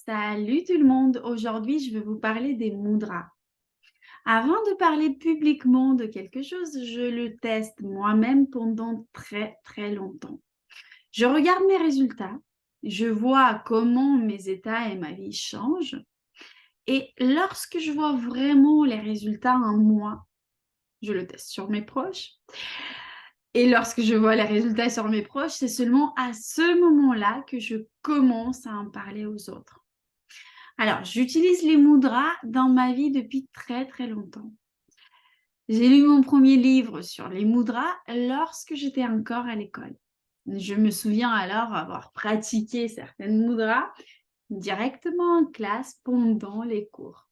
Salut tout le monde, aujourd'hui je vais vous parler des mudras. Avant de parler publiquement de quelque chose, je le teste moi-même pendant très longtemps. Je regarde mes résultats, je vois comment mes états et ma vie changent et lorsque je vois vraiment les résultats en moi, je le teste sur mes proches. Et lorsque je vois les résultats sur mes proches, c'est seulement à ce moment-là que je commence à en parler aux autres. Alors, j'utilise les mudras dans ma vie depuis très longtemps. J'ai lu mon premier livre sur les mudras lorsque j'étais encore à l'école. Je me souviens alors avoir pratiqué certaines mudras directement en classe pendant les cours.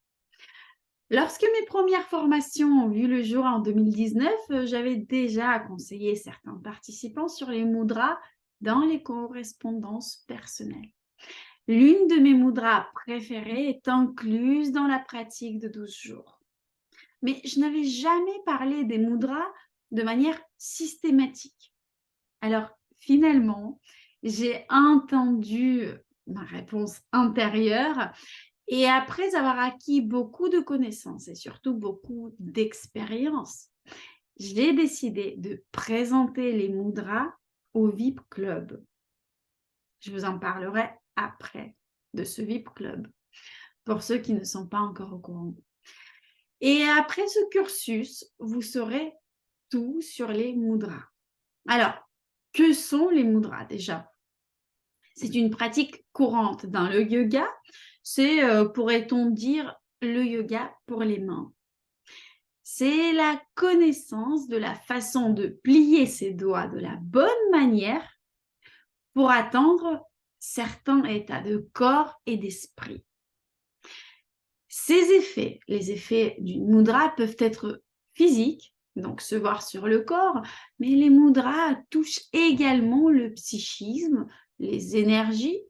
Lorsque mes premières formations ont vu le jour en 2019, j'avais déjà conseillé certains participants sur les mudras dans les correspondances personnelles. L'une de mes mudras préférées est incluse dans la pratique de 12 jours. Mais je n'avais jamais parlé des mudras de manière systématique. Alors finalement, j'ai entendu ma réponse intérieure et après avoir acquis beaucoup de connaissances et surtout beaucoup d'expérience, j'ai décidé de présenter les mudras au VIP Club. Je vous en parlerai après de ce VIP Club, pour ceux qui ne sont pas encore au courant. Et après ce cursus, vous saurez tout sur les mudras. Alors, que sont les mudras déjà? C'est une pratique courante dans le yoga. C'est, pourrait-on dire, le yoga pour les mains. C'est la connaissance de la façon de plier ses doigts de la bonne manière pour atteindre certains états de corps et d'esprit. Ces effets, les effets d'une mudra peuvent être physiques, donc se voir sur le corps, mais les mudras touchent également le psychisme, les énergies.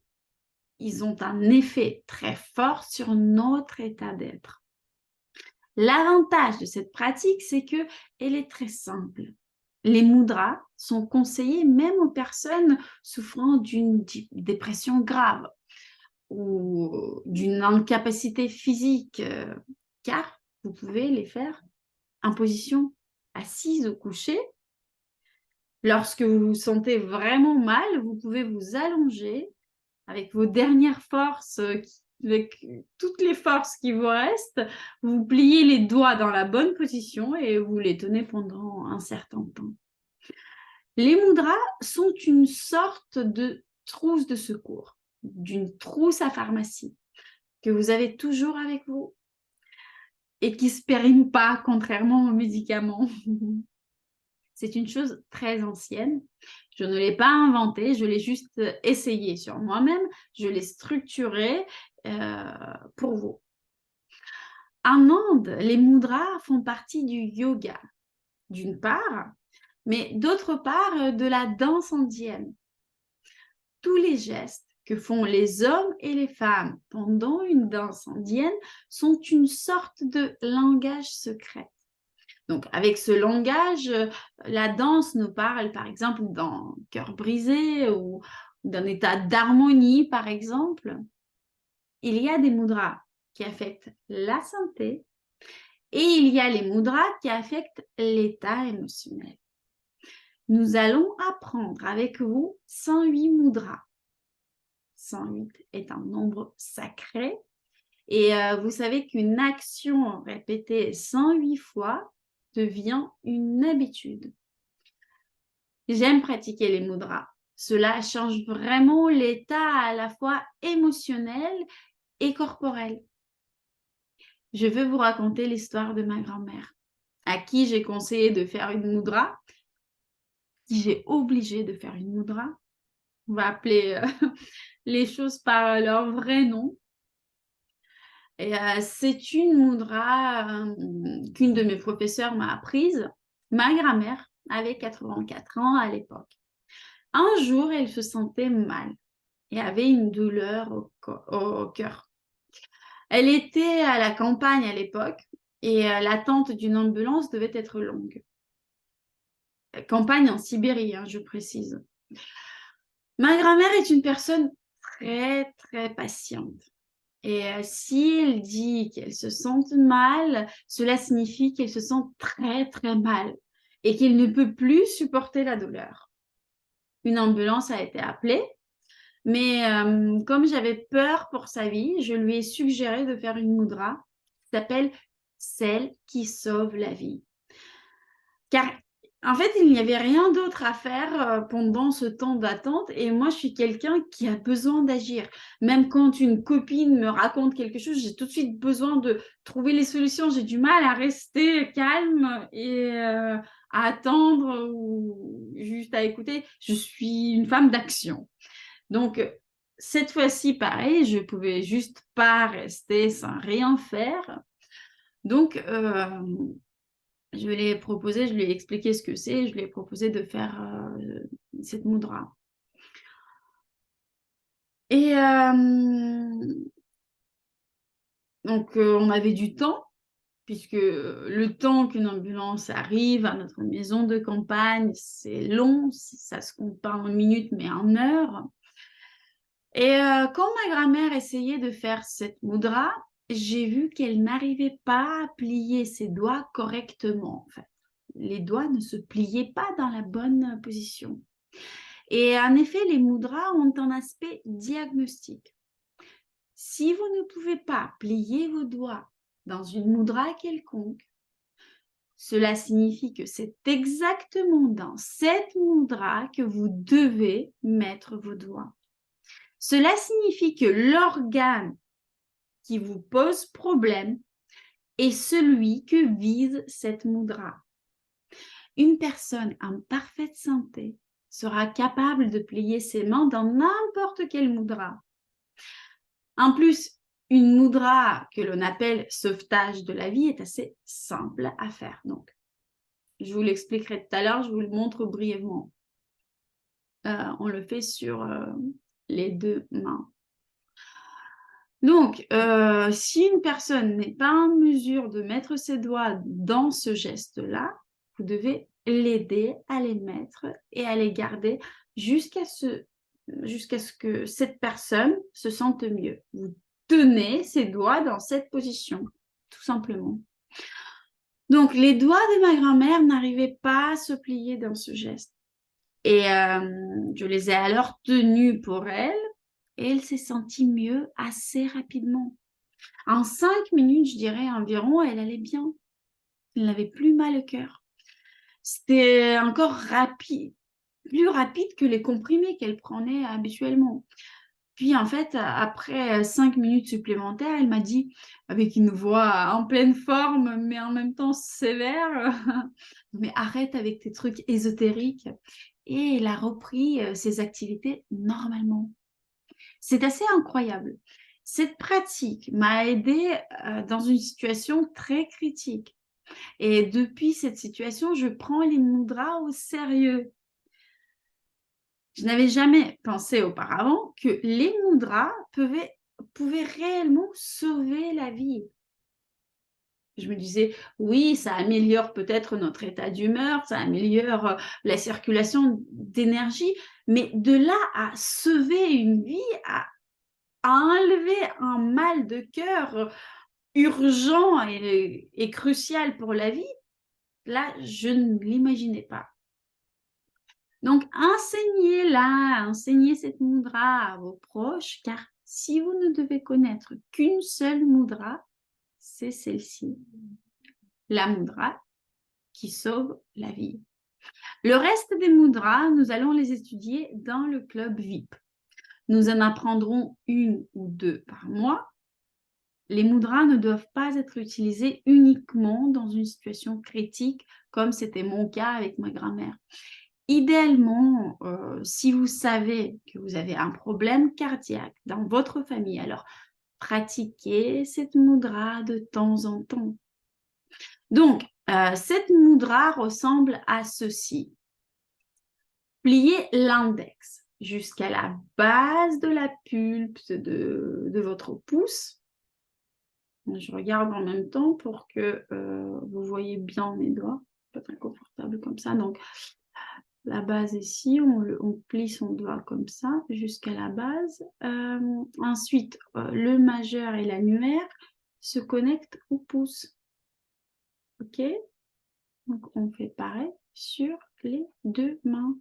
Ils ont un effet très fort sur notre état d'être. L'avantage de cette pratique, c'est qu'elle est très simple. Les mudras sont conseillés même aux personnes souffrant d'une dépression grave ou d'une incapacité physique, car vous pouvez les faire en position assise ou couchée. Lorsque vous vous sentez vraiment mal, vous pouvez vous allonger avec vos dernières forces, avec toutes les forces qui vous restent, vous pliez les doigts dans la bonne position et vous les tenez pendant un certain temps. Les mudras sont une sorte de trousse de secours, d'une trousse à pharmacie que vous avez toujours avec vous et qui ne se périme pas, contrairement aux médicaments. C'est une chose très ancienne. Je ne l'ai pas inventée, je l'ai juste essayé sur moi-même, je l'ai structurée pour vous. En Inde, les mudras font partie du yoga, d'une part, mais d'autre part de la danse indienne. Tous les gestes que font les hommes et les femmes pendant une danse indienne sont une sorte de langage secret. Donc, avec ce langage, la danse nous parle, par exemple, d'un cœur brisé ou d'un état d'harmonie, par exemple. Il y a des mudras qui affectent la santé et il y a les mudras qui affectent l'état émotionnel. Nous allons apprendre avec vous 108 mudras. 108 est un nombre sacré. Et vous savez qu'une action répétée 108 fois devient une habitude. J'aime pratiquer les mudras. Cela change vraiment l'état à la fois émotionnel et corporel. Je veux vous raconter l'histoire de ma grand-mère, à qui j'ai conseillé de faire une mudra, qui j'ai obligé de faire une mudra. On va appeler les choses par leur vrai nom. Et c'est une mudra qu'une de mes professeurs m'a apprise. Ma grand-mère avait 84 ans à l'époque. Un jour, elle se sentait mal et avait une douleur au cœur. Elle était à la campagne à l'époque et l'attente d'une ambulance devait être longue. Campagne en Sibérie, hein, je précise. Ma grand-mère est une personne très patiente. Et si elle dit qu'elle se sente mal, cela signifie qu'elle se sent très, très mal et qu'elle ne peut plus supporter la douleur. Une ambulance a été appelée, mais comme j'avais peur pour sa vie, je lui ai suggéré de faire une mudra qui s'appelle celle qui sauve la vie. Car en fait, il n'y avait rien d'autre à faire pendant ce temps d'attente et moi, je suis quelqu'un qui a besoin d'agir. Même quand une copine me raconte quelque chose, j'ai tout de suite besoin de trouver les solutions. J'ai du mal à rester calme et à attendre ou juste à écouter. Je suis une femme d'action. Donc, cette fois-ci, pareil, je pouvais juste pas rester sans rien faire. Donc, je lui ai proposé, je lui ai expliqué ce que c'est, je lui ai proposé de faire cette mudra. Et donc, on avait du temps, puisque le temps qu'une ambulance arrive à notre maison de campagne, c'est long, ça se compte pas en minutes, mais en heures. Et quand ma grand-mère essayait de faire cette mudra, j'ai vu qu'elle n'arrivait pas à plier ses doigts correctement, en fait. Les doigts ne se pliaient pas dans la bonne position. Et en effet, les mudras ont un aspect diagnostique. Si vous ne pouvez pas plier vos doigts dans une mudra quelconque, cela signifie que c'est exactement dans cette mudra que vous devez mettre vos doigts. Cela signifie que l'organe qui vous pose problème est celui que vise cette mudra. Une personne en parfaite santé sera capable de plier ses mains dans n'importe quelle mudra. En plus, une mudra que l'on appelle sauvetage de la vie est assez simple à faire. Donc, je vous l'expliquerai tout à l'heure, je vous le montre brièvement. On le fait sur les deux mains. Donc, si une personne n'est pas en mesure de mettre ses doigts dans ce geste-là, vous devez l'aider à les mettre et à les garder jusqu'à ce que cette personne se sente mieux. Vous tenez ses doigts dans cette position, tout simplement. Donc, les doigts de ma grand-mère n'arrivaient pas à se plier dans ce geste. Et je les ai alors tenus pour elle et elle s'est sentie mieux assez rapidement. En 5 minutes, je dirais environ, elle allait bien. Elle n'avait plus mal au cœur. C'était encore rapide, plus rapide que les comprimés qu'elle prenait habituellement. Puis en fait, après 5 minutes supplémentaires, elle m'a dit, avec une voix en pleine forme, mais en même temps sévère, mais arrête avec tes trucs ésotériques. Et elle a repris ses activités normalement. C'est assez incroyable. Cette pratique m'a aidée dans une situation très critique. Et depuis cette situation, je prends les mudras au sérieux. Je n'avais jamais pensé auparavant que les mudras pouvaient réellement sauver la vie. Je me disais, oui, ça améliore peut-être notre état d'humeur, ça améliore la circulation d'énergie, mais de là à sauver une vie, à enlever un mal de cœur urgent et crucial pour la vie, là, je ne l'imaginais pas. Donc, enseignez-la, enseignez cette mudra à vos proches, car si vous ne devez connaître qu'une seule mudra, c'est celle-ci, la mudra qui sauve la vie. Le reste des mudras, nous allons les étudier dans le club VIP. Nous en apprendrons une ou deux par mois. Les mudras ne doivent pas être utilisés uniquement dans une situation critique, comme c'était mon cas avec ma grand-mère. Idéalement, si vous savez que vous avez un problème cardiaque dans votre famille, alors pratiquez cette mudra de temps en temps. Donc, cette mudra ressemble à ceci. Pliez l'index jusqu'à la base de la pulpe de votre pouce. Je regarde en même temps pour que vous voyez bien mes doigts. Pas très confortable comme ça. Donc, La base ici, on plie son doigt comme ça jusqu'à la base. Ensuite, le majeur et l'annulaire se connectent au pouce. OK? Donc, on fait pareil sur les deux mains.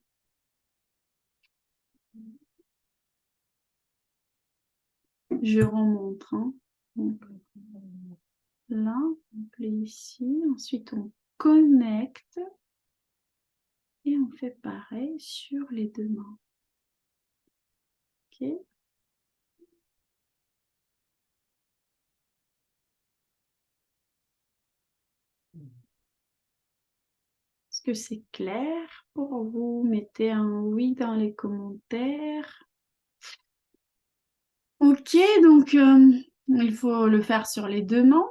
Je remonte. Hein. Donc, là, on plie ici. Ensuite, on connecte. Et on fait pareil sur les deux mains. OK? Est-ce que c'est clair pour vous? Mettez un oui dans les commentaires. OK, donc il faut le faire sur les deux mains.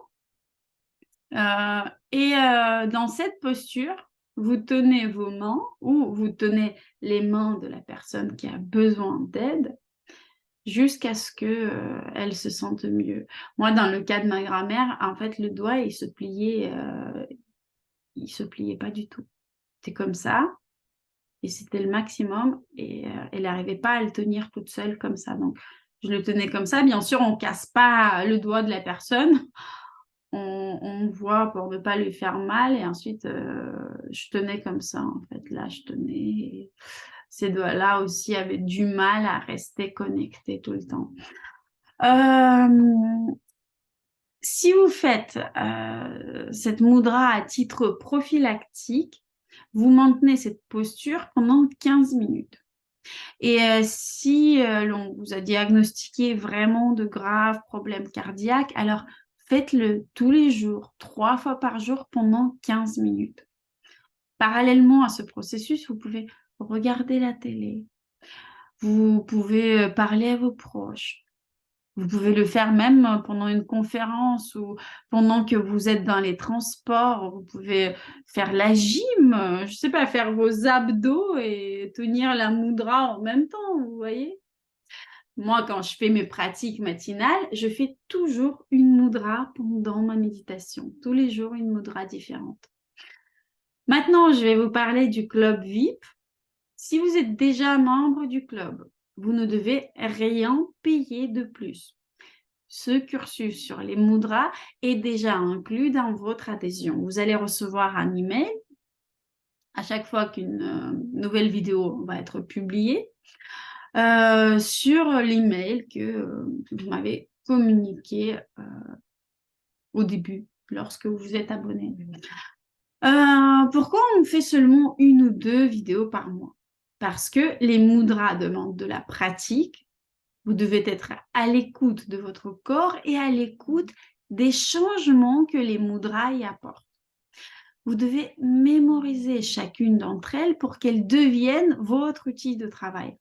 Dans cette posture, vous tenez vos mains ou vous tenez les mains de la personne qui a besoin d'aide jusqu'à ce qu'elle se sente mieux. Moi, dans le cas de ma grand-mère, en fait, le doigt, il se pliait pas du tout. C'était comme ça. Et c'était le maximum. Et elle n'arrivait pas à le tenir toute seule comme ça. Donc, je le tenais comme ça. Bien sûr, on ne casse pas le doigt de la personne. On voit pour ne pas lui faire mal. Et ensuite, je tenais comme ça, en fait. Là, je tenais. Et ces doigts-là aussi avaient du mal à rester connectés tout le temps. Si vous faites cette mudra à titre prophylactique, vous maintenez cette posture pendant 15 minutes. Et si l'on vous a diagnostiqué vraiment de graves problèmes cardiaques, alors faites-le tous les jours, 3 fois par jour pendant 15 minutes. Parallèlement à ce processus, vous pouvez regarder la télé, vous pouvez parler à vos proches, vous pouvez le faire même pendant une conférence ou pendant que vous êtes dans les transports. Vous pouvez faire la gym, je ne sais pas, faire vos abdos et tenir la mudra en même temps, vous voyez. Moi, quand je fais mes pratiques matinales, je fais toujours une mudra pendant ma méditation. Tous les jours, une mudra différente. Maintenant, je vais vous parler du club VIP. Si vous êtes déjà membre du club, vous ne devez rien payer de plus. Ce cursus sur les mudras est déjà inclus dans votre adhésion. Vous allez recevoir un email à chaque fois qu'une nouvelle vidéo va être publiée sur l'email que vous m'avez communiqué au début lorsque vous êtes abonné. Pourquoi on fait seulement une ou deux vidéos par mois? Parce que les mudras demandent de la pratique. Vous devez être à l'écoute de votre corps et à l'écoute des changements que les mudras y apportent. Vous devez mémoriser chacune d'entre elles pour qu'elles deviennent votre outil de travail.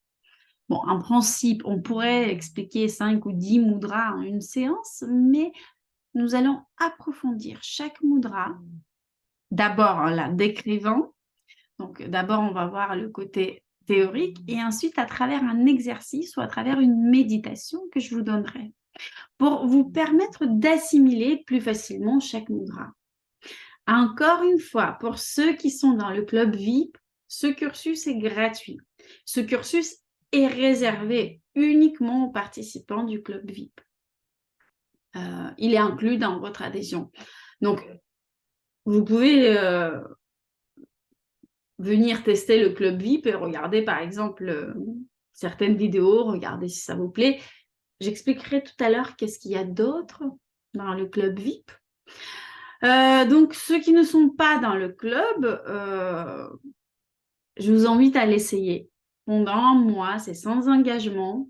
Bon, en principe, on pourrait expliquer 5 ou 10 mudras en une séance, mais nous allons approfondir chaque mudra, d'abord en la décrivant. Donc, d'abord, on va voir le côté théorique et ensuite à travers un exercice ou à travers une méditation que je vous donnerai pour vous permettre d'assimiler plus facilement chaque mudra. Encore une fois, pour ceux qui sont dans le club VIP, ce cursus est gratuit. Ce cursus est réservé uniquement aux participants du club VIP. Il est inclus dans votre adhésion. Donc, vous pouvez venir tester le club VIP et regarder par exemple certaines vidéos, regarder si ça vous plaît. J'expliquerai tout à l'heure qu'est-ce qu'il y a d'autre dans le club VIP. Donc, ceux qui ne sont pas dans le club, je vous invite à l'essayer. Pendant un mois, c'est sans engagement.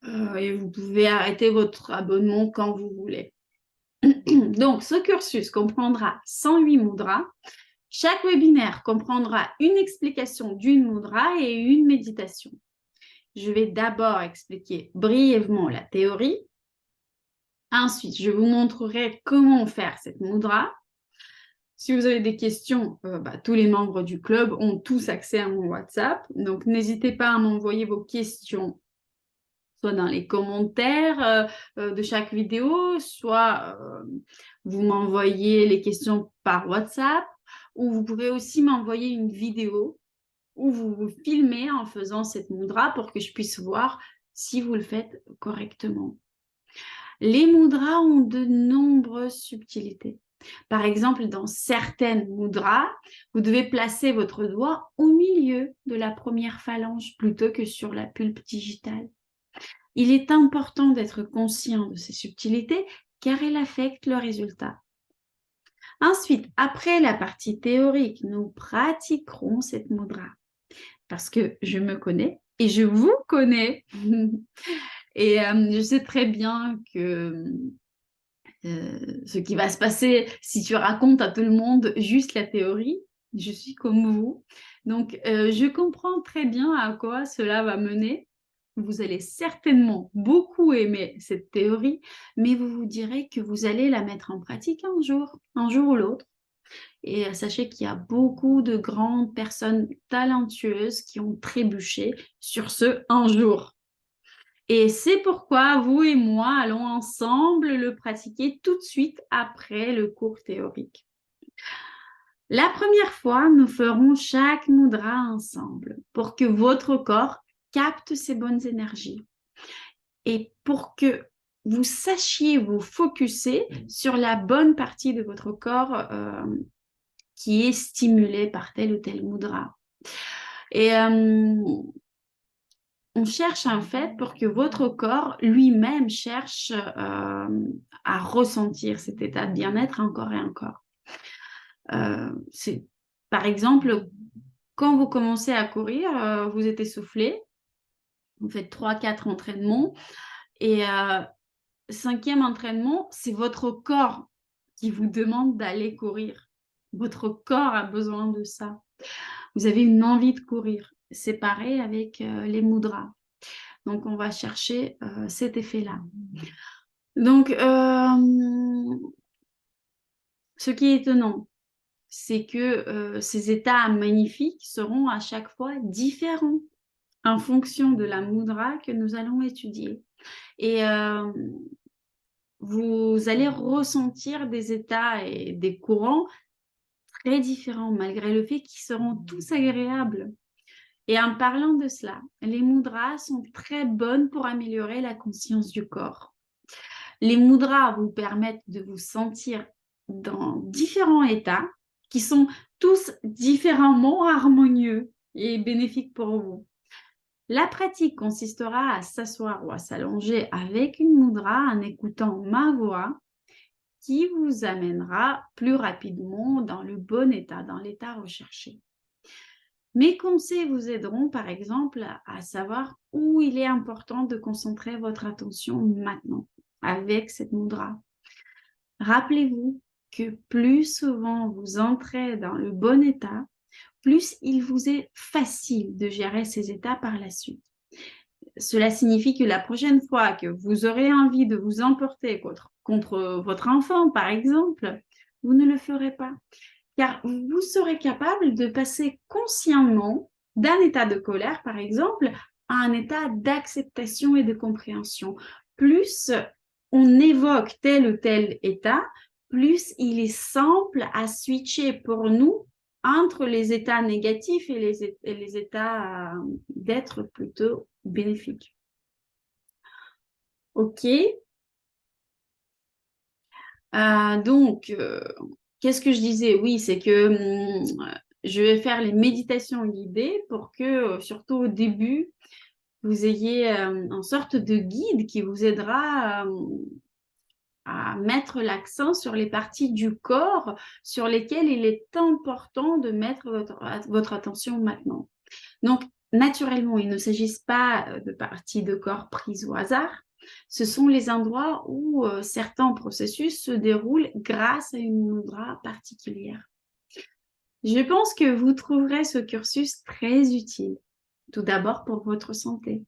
Et vous pouvez arrêter votre abonnement quand vous voulez. Donc, ce cursus comprendra 108 mudras. Chaque webinaire comprendra une explication d'une mudra et une méditation. Je vais d'abord expliquer brièvement la théorie. Ensuite, je vous montrerai comment faire cette mudra. Si vous avez des questions, tous les membres du club ont tous accès à mon WhatsApp. Donc, n'hésitez pas à m'envoyer vos questions, soit dans les commentaires de chaque vidéo, soit vous m'envoyez les questions par WhatsApp ou vous pouvez aussi m'envoyer une vidéo où vous vous filmez en faisant cette mudra pour que je puisse voir si vous le faites correctement. Les mudras ont de nombreuses subtilités. Par exemple, dans certaines mudras, vous devez placer votre doigt au milieu de la première phalange plutôt que sur la pulpe digitale. Il est important d'être conscient de ces subtilités car elles affectent le résultat. Ensuite, après la partie théorique, nous pratiquerons cette mudra parce que je me connais et je vous connais. Et je sais très bien que ce qui va se passer si tu racontes à tout le monde juste la théorie. Je suis comme vous. Donc, je comprends très bien à quoi cela va mener. Vous allez certainement beaucoup aimer cette théorie, mais vous vous direz que vous allez la mettre en pratique un jour ou l'autre. Et sachez qu'il y a beaucoup de grandes personnes talentueuses qui ont trébuché sur ce un jour. Et c'est pourquoi vous et moi allons ensemble le pratiquer tout de suite après le cours théorique. La première fois, nous ferons chaque mudra ensemble pour que votre corps capte ces bonnes énergies et pour que vous sachiez vous focuser sur la bonne partie de votre corps qui est stimulée par telle ou telle mudra. Et on cherche en fait pour que votre corps lui-même cherche à ressentir cet état de bien-être encore et encore. Par exemple, quand vous commencez à courir, vous êtes essoufflé, vous faites 3-4 entraînements et 5e entraînement, c'est votre corps qui vous demande d'aller courir. Votre corps a besoin de ça. Vous avez une envie de courir. C'est pareil avec les mudras. Donc, on va chercher cet effet-là. Donc, ce qui est étonnant, c'est que ces états magnifiques seront à chaque fois différents en fonction de la mudra que nous allons étudier. Et vous allez ressentir des états et des courants très différents, malgré le fait qu'ils seront tous agréables. Et en parlant de cela, les mudras sont très bonnes pour améliorer la conscience du corps. Les mudras vous permettent de vous sentir dans différents états qui sont tous différemment harmonieux et bénéfiques pour vous. La pratique consistera à s'asseoir ou à s'allonger avec une mudra en écoutant ma voix qui vous amènera plus rapidement dans le bon état, dans l'état recherché. Mes conseils vous aideront par exemple à savoir où il est important de concentrer votre attention maintenant avec cette mudra. Rappelez-vous que plus souvent vous entrez dans le bon état, plus il vous est facile de gérer ces états par la suite. Cela signifie que la prochaine fois que vous aurez envie de vous emporter contre votre enfant, par exemple, vous ne le ferez pas. Car vous serez capable de passer consciemment d'un état de colère, par exemple, à un état d'acceptation et de compréhension. Plus on évoque tel ou tel état, plus il est simple à switcher pour nous entre les états négatifs et les états d'être plutôt bénéfiques. Ok. Donc, qu'est-ce que je disais? Oui, c'est que je vais faire les méditations guidées pour que, surtout au début, vous ayez une sorte de guide qui vous aidera à mettre l'accent sur les parties du corps sur lesquelles il est important de mettre votre attention maintenant. Donc, naturellement, il ne s'agisse pas de parties de corps prises au hasard. Ce sont les endroits où certains processus se déroulent grâce à une mudra particulière. Je pense que vous trouverez ce cursus très utile, tout d'abord pour votre santé.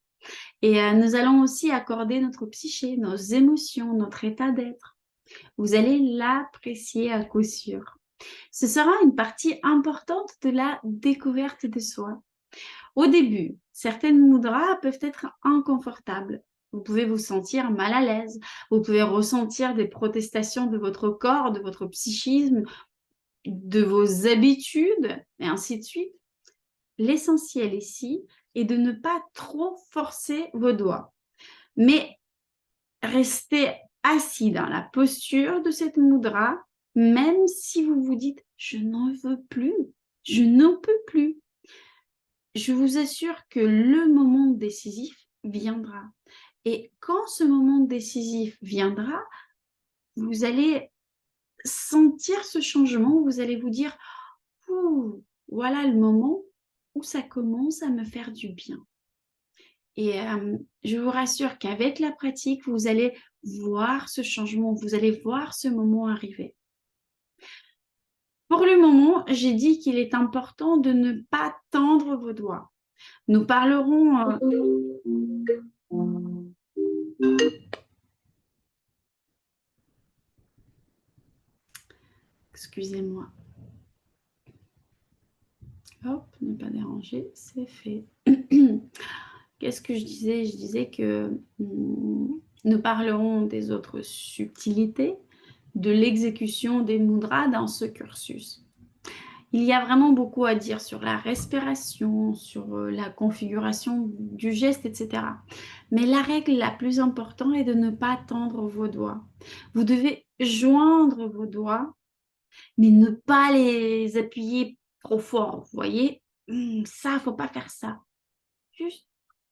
Et nous allons aussi accorder notre psyché, nos émotions, notre état d'être. Vous allez l'apprécier à coup sûr. Ce sera une partie importante de la découverte de soi. Au début, certaines mudras peuvent être inconfortables. Vous pouvez vous sentir mal à l'aise. Vous pouvez ressentir des protestations de votre corps, de votre psychisme, de vos habitudes, et ainsi de suite. L'essentiel ici est de ne pas trop forcer vos doigts, mais rester assis dans la posture de cette mudra, même si vous vous dites « je n'en veux plus, je n'en peux plus ». Je vous assure que le moment décisif viendra. Et quand ce moment décisif viendra, vous allez sentir ce changement, vous allez vous dire « Ouh, voilà le moment où ça commence à me faire du bien ». Et je vous rassure qu'avec la pratique, vous allez voir ce changement, vous allez voir ce moment arriver. Pour le moment, j'ai dit qu'il est important de ne pas tendre vos doigts. Nous parlerons... Excusez-moi. Hop, ne pas déranger, c'est fait. Qu'est-ce que je disais? Je disais que nous parlerons des autres subtilités de l'exécution des mudras dans ce cursus. Il y a vraiment beaucoup à dire sur la respiration, sur la configuration du geste, etc. Mais la règle la plus importante est de ne pas tendre vos doigts. Vous devez joindre vos doigts, mais ne pas les appuyer trop fort. Vous voyez, ça, il ne faut pas faire ça. Juste,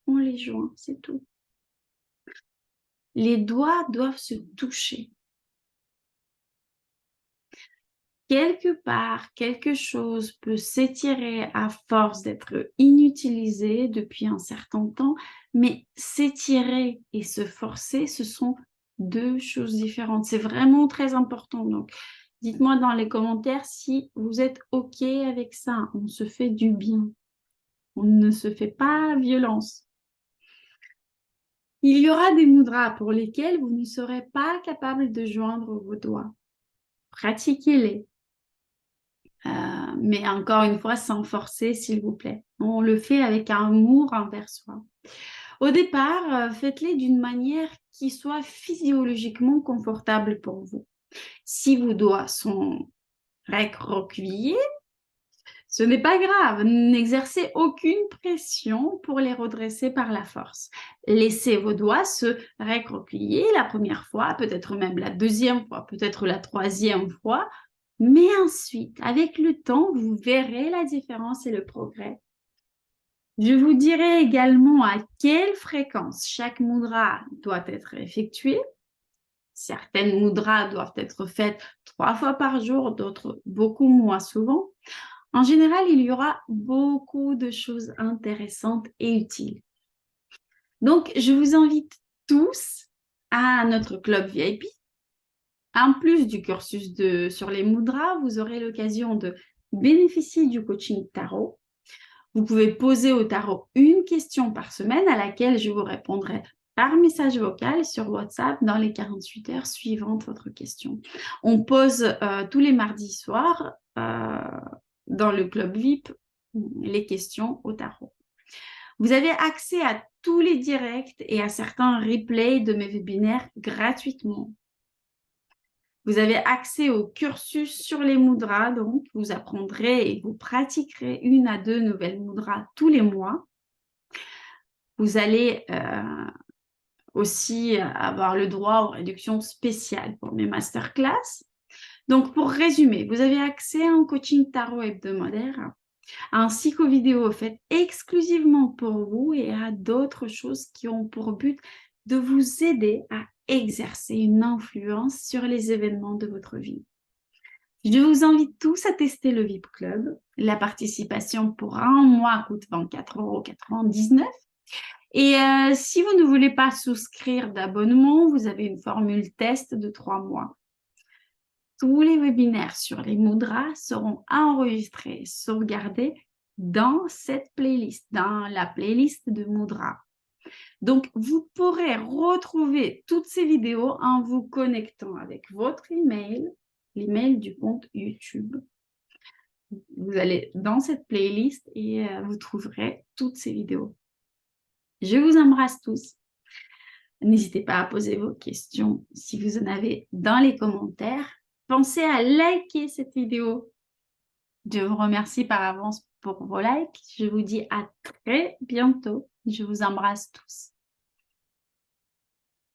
on les joint, c'est tout. Les doigts doivent se toucher. Quelque part, quelque chose peut s'étirer à force d'être inutilisé depuis un certain temps, mais s'étirer et se forcer, ce sont deux choses différentes. C'est vraiment très important. Donc, dites-moi dans les commentaires si vous êtes OK avec ça. On se fait du bien. On ne se fait pas violence. Il y aura des mudras pour lesquels vous ne serez pas capable de joindre vos doigts. Pratiquez-les. Mais encore une fois, sans forcer, s'il vous plaît. On le fait avec amour envers soi. Au départ, faites-les d'une manière qui soit physiologiquement confortable pour vous. Si vos doigts sont recroquevillés, ce n'est pas grave. N'exercez aucune pression pour les redresser par la force. Laissez vos doigts se recroqueviller la première fois, peut-être même la deuxième fois, peut-être la troisième fois. Mais ensuite, avec le temps, vous verrez la différence et le progrès. Je vous dirai également à quelle fréquence chaque mudra doit être effectuée. Certaines mudras doivent être faites 3 fois par jour, d'autres beaucoup moins souvent. En général, il y aura beaucoup de choses intéressantes et utiles. Donc, je vous invite tous à notre club VIP. En plus du cursus sur les mudras, vous aurez l'occasion de bénéficier du coaching tarot. Vous pouvez poser au tarot une question par semaine à laquelle je vous répondrai par message vocal sur WhatsApp dans les 48 heures suivantes votre question. On pose tous les mardis soirs dans le club VIP les questions au tarot. Vous avez accès à tous les directs et à certains replays de mes webinaires gratuitement. Vous avez accès au cursus sur les mudras, donc vous apprendrez et vous pratiquerez 1 à 2 nouvelles mudras tous les mois. Vous allez aussi avoir le droit aux réductions spéciales pour mes masterclass. Donc, pour résumer, vous avez accès à un coaching tarot hebdomadaire, ainsi qu'aux vidéos faites exclusivement pour vous et à d'autres choses qui ont pour but de vous aider à exercer une influence sur les événements de votre vie. Je vous invite tous à tester le VIP Club. La participation pour 1 mois coûte 24,99 €. Et si vous ne voulez pas souscrire d'abonnement, vous avez une formule test de 3 mois. Tous les webinaires sur les mudras seront enregistrés et sauvegardés dans cette playlist, dans la playlist de mudras. Donc, vous pourrez retrouver toutes ces vidéos en vous connectant avec votre email, l'email du compte YouTube. Vous allez dans cette playlist et vous trouverez toutes ces vidéos. Je vous embrasse tous. N'hésitez pas à poser vos questions si vous en avez dans les commentaires. Pensez à liker cette vidéo Je vous remercie par avance pour vos likes. Je vous dis à très bientôt. Je vous embrasse tous.